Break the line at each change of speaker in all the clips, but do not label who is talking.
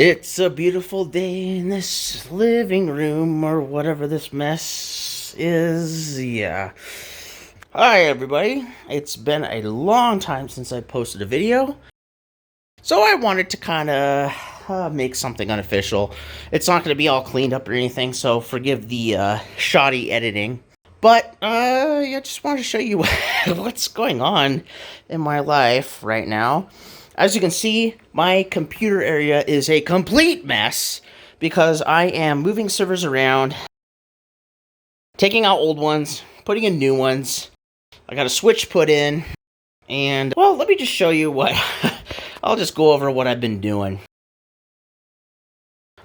It's a beautiful day in this living room, or whatever this mess is. Yeah. Hi, everybody. It's been a long time since I posted a video, so I wanted to kind of make something unofficial. It's not going to be all cleaned up or anything, so forgive the shoddy editing. But, I just wanted to show you what's going on in my life right now. As you can see, my computer area is a complete mess because I am moving servers around, taking out old ones, putting in new ones. I got a switch put in, and, well, let me just show you what... I'll just go over what I've been doing.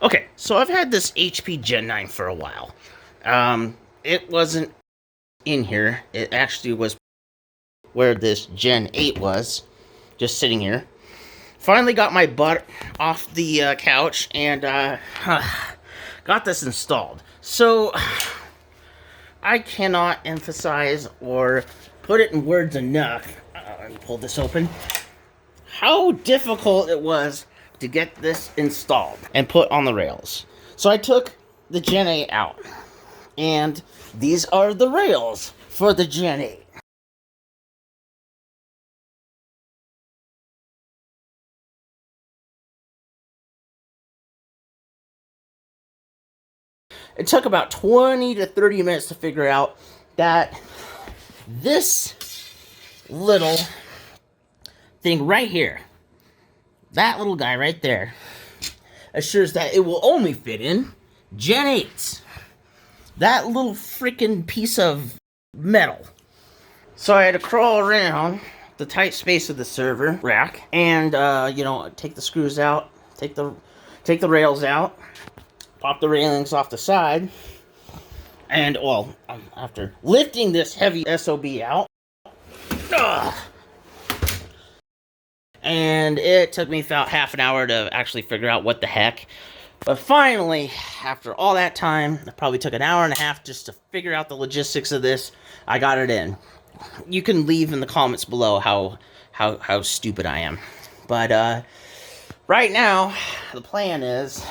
Okay, so I've had this HP Gen9 for a while. It wasn't in here. It actually was where this Gen 8 was, just sitting here. Finally got my butt off the couch and got this installed. So, I cannot emphasize or put it in words enough, let me pull this open, how difficult it was to get this installed and put on the rails. So I took the Gen 8 out, and these are the rails for the Gen 8. It took about 20 to 30 minutes to figure out that this little thing right here, that little guy right there, assures that it will only fit in Gen 8s. That little freaking piece of metal. So I had to crawl around the tight space of the server rack and, take the screws out, take the rails out, pop the railings off the side, and, well, after lifting this heavy SOB out, and it took me about half an hour to actually figure out what the heck. But finally, after all that time, it probably took an hour and a half just to figure out the logistics of this, I got it in. You can leave in the comments below how stupid I am. But, right now, the plan is,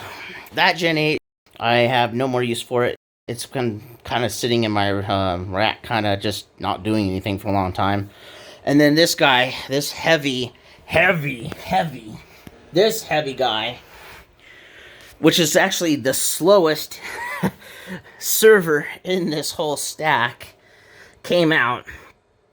that Gen 8, I have no more use for it. It's been kind of sitting in my rack, kind of just not doing anything for a long time. And then this guy, this heavy guy, which is actually the slowest server in this whole stack, came out.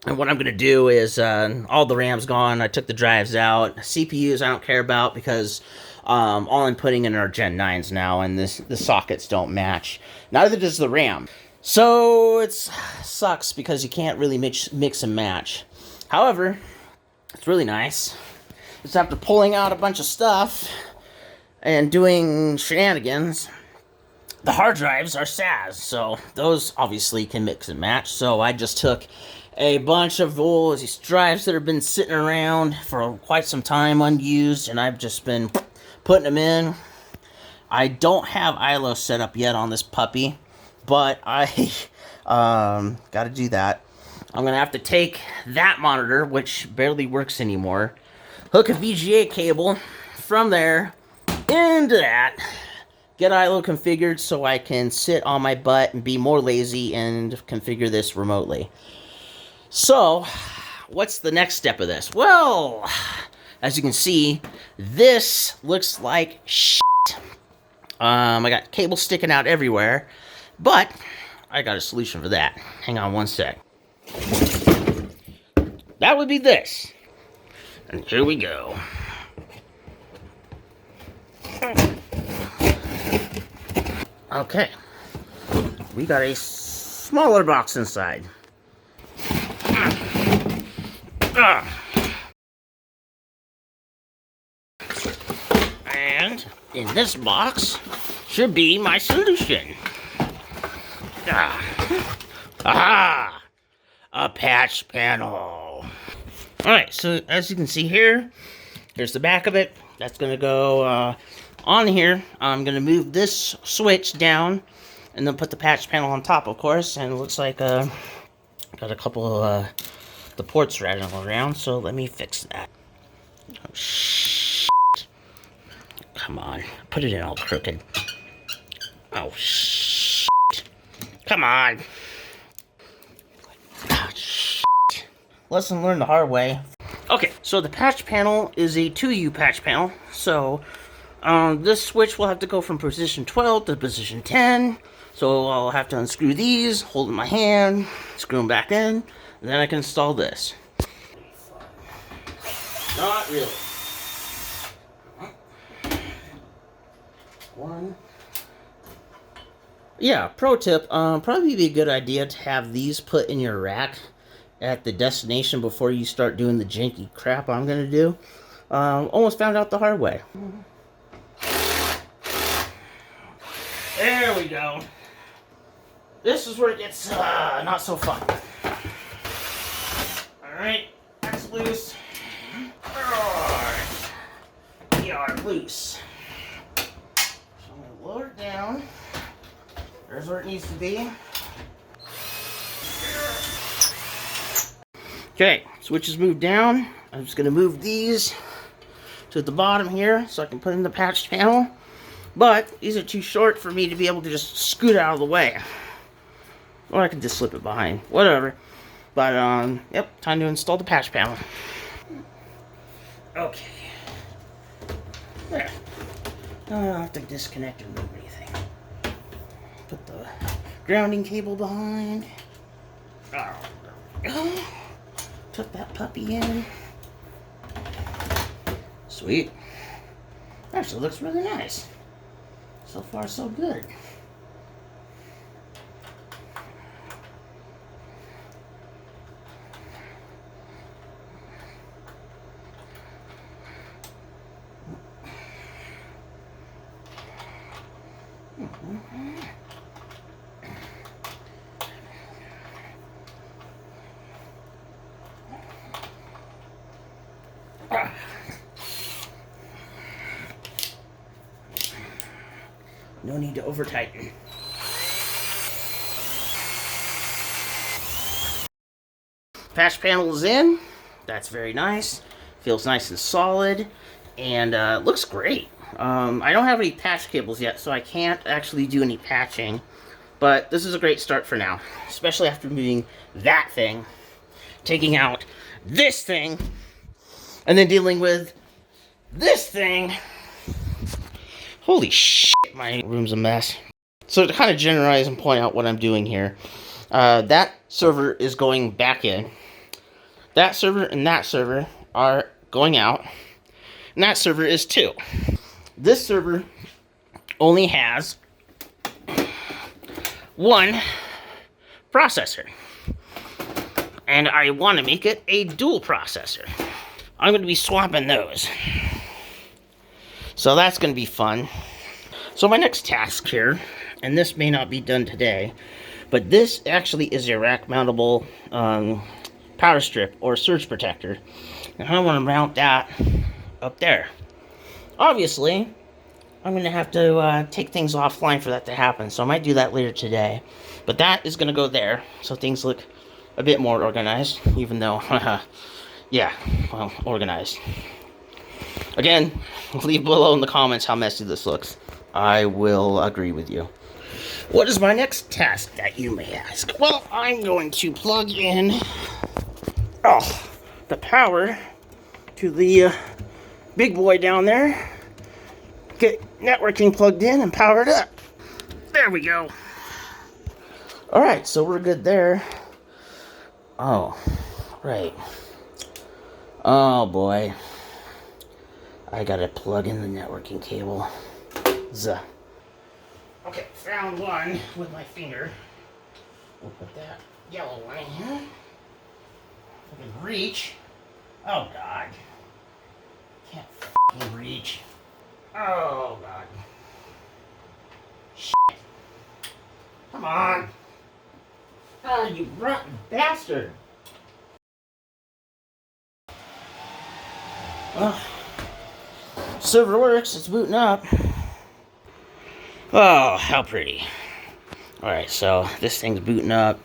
And what I'm going to do is, all the RAM's gone, I took the drives out. CPUs I don't care about because all I'm putting in are Gen 9s now, and the sockets don't match. Neither does the RAM. So, it sucks because you can't really mix and match. However, it's really nice. Just after pulling out a bunch of stuff and doing shenanigans, the hard drives are SAS, so those obviously can mix and match. So I just took a bunch of these drives that have been sitting around for quite some time unused, and I've just been putting them in. I don't have ILO set up yet on this puppy, but I got to do that. I'm going to have to take that monitor, which barely works anymore, hook a VGA cable from there into that, get ILO configured so I can sit on my butt and be more lazy and configure this remotely. So, what's the next step of this? Well, as you can see, this looks like shit. I got cables sticking out everywhere, but I got a solution for that. Hang on one sec. That would be this. And here we go. Okay. We got a smaller box inside. And in this box should be my solution. Aha! A patch panel. Alright, so as you can see here, here's the back of it. That's going to go on here. I'm going to move this switch down and then put the patch panel on top, of course. And it looks like got a couple of the ports rattling around, so let me fix that. Oh, shit. come on. Put it in all crooked. Oh, shit. Come on. Ah, shit. Lesson learned the hard way. Okay, so the patch panel is a 2U patch panel. So, this switch will have to go from position 12 to position 10. So I'll have to unscrew these, hold in my hand, screw them back in, and then I can install this. Not really. One. Yeah, pro tip, probably be a good idea to have these put in your rack at the destination before you start doing the janky crap I'm gonna do. Almost found out the hard way. There we go. This is where it gets not so fun. Alright, that's loose. Alright. We are loose. So I'm going to lower it down. There's where it needs to be. Okay, switch is moved down. I'm just going to move these to the bottom here so I can put in the patch panel. But these are too short for me to be able to just scoot out of the way. Or I can just slip it behind. Whatever. But, yep, time to install the patch panel. Okay. There. I don't have to disconnect or move anything. Put the grounding cable behind. Oh, there we go. Put that puppy in. Sweet. Actually looks really nice. So far, so good. No need to over tighten. Patch panel is in. That's very nice. Feels nice and solid, and looks great. I don't have any patch cables yet, so I can't actually do any patching. But this is a great start for now, especially after moving that thing, taking out this thing, and then dealing with this thing. Holy shit, my room's a mess. So to kind of generalize and point out what I'm doing here, that server is going back in. That server and that server are going out. And that server is too. This server only has one processor. And I want to make it a dual processor. I'm going to be swapping those. So that's going to be fun. So my next task here, and this may not be done today, but this actually is a rack mountable power strip or surge protector. And I want to mount that up there. Obviously, I'm going to have to take things offline for that to happen, so I might do that later today. But that is going to go there, so things look a bit more organized, even though, yeah, well, organized. Again, leave below in the comments how messy this looks. I will agree with you. What is my next task, that you may ask? Well, I'm going to plug in the power to the big boy down there. Get networking plugged in and powered up. There we go. Alright, so we're good there. Oh, right. Oh boy. I gotta plug in the networking cable. Okay, found one with my finger. We'll put that yellow one in here. If I can reach. Oh god. Can't f***ing reach. Oh god. Shit. Come on. Oh, you rotten bastard. Well, server works, it's booting up. Oh, how pretty. Alright, so this thing's booting up.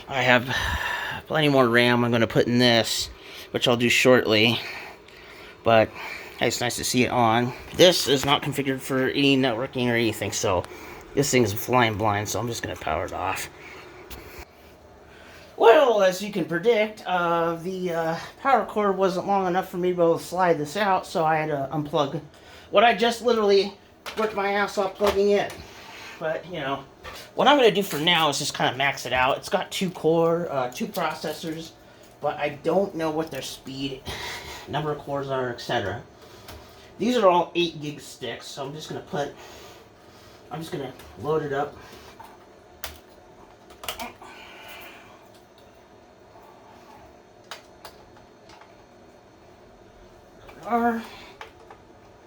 I have plenty more RAM I'm going to put in this, which I'll do shortly. But It's nice to see it on. This is not configured for any networking or anything, so this thing is flying blind, so I'm just going to power it off. Well, as you can predict, the power cord wasn't long enough for me to be able to slide this out, so I had to unplug what I just literally worked my ass off plugging in. But, you know, what I'm going to do for now is just kind of max it out. It's got two processors, but I don't know what their speed, number of cores are, etc. These are all 8 gig sticks, so I'm just going to load it up.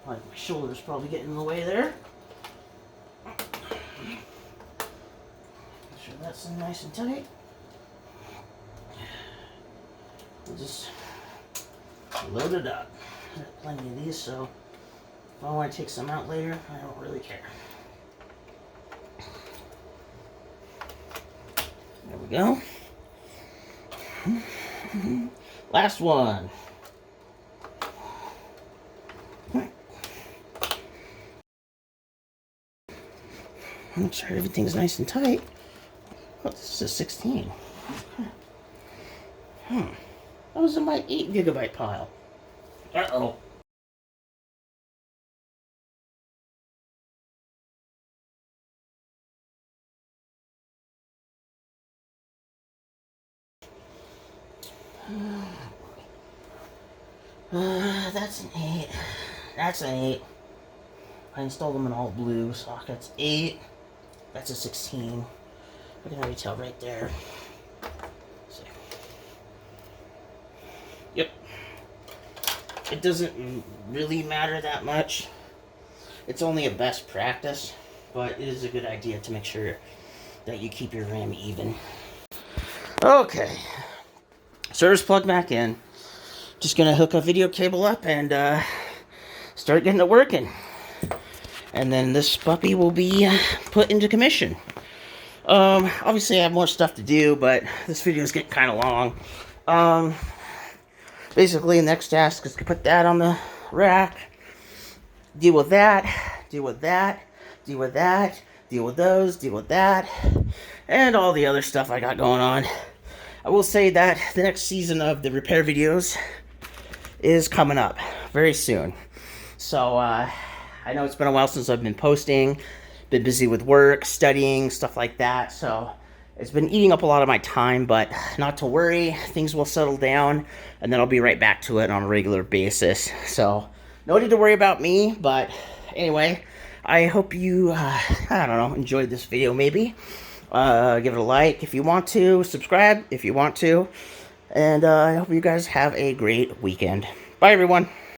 Like my shoulder's probably getting in the way there. Make sure that's nice and tight. We'll just load it up. I have plenty of these, so if I want to take some out later, I don't really care. There we go. Last one. Make sure everything's nice and tight. Oh, this is a 16. That was in my 8 gigabyte pile. Uh-oh. That's an 8. That's an 8. I installed them in all blue sockets. 8. That's a 16. I can already tell right there. So, yep. It doesn't really matter that much. It's only a best practice, but it is a good idea to make sure that you keep your RAM even. Okay. Server's plugged back in. Just gonna hook a video cable up and start getting it working. And then this puppy will be put into commission. Obviously I have more stuff to do, but this video is getting kind of long. Basically, the next task is to put that on the rack, deal with that, deal with that, deal with that, deal with those, deal with that, and all the other stuff I got going on. I will say that the next season of the repair videos is coming up very soon. So, I know it's been a while since I've been posting, been busy with work, studying, stuff like that, so it's been eating up a lot of my time, but not to worry, things will settle down, and then I'll be right back to it on a regular basis. So, no need to worry about me, but anyway, I hope you, I don't know, enjoyed this video maybe. Give it a like if you want to, subscribe if you want to, and I hope you guys have a great weekend. Bye, everyone.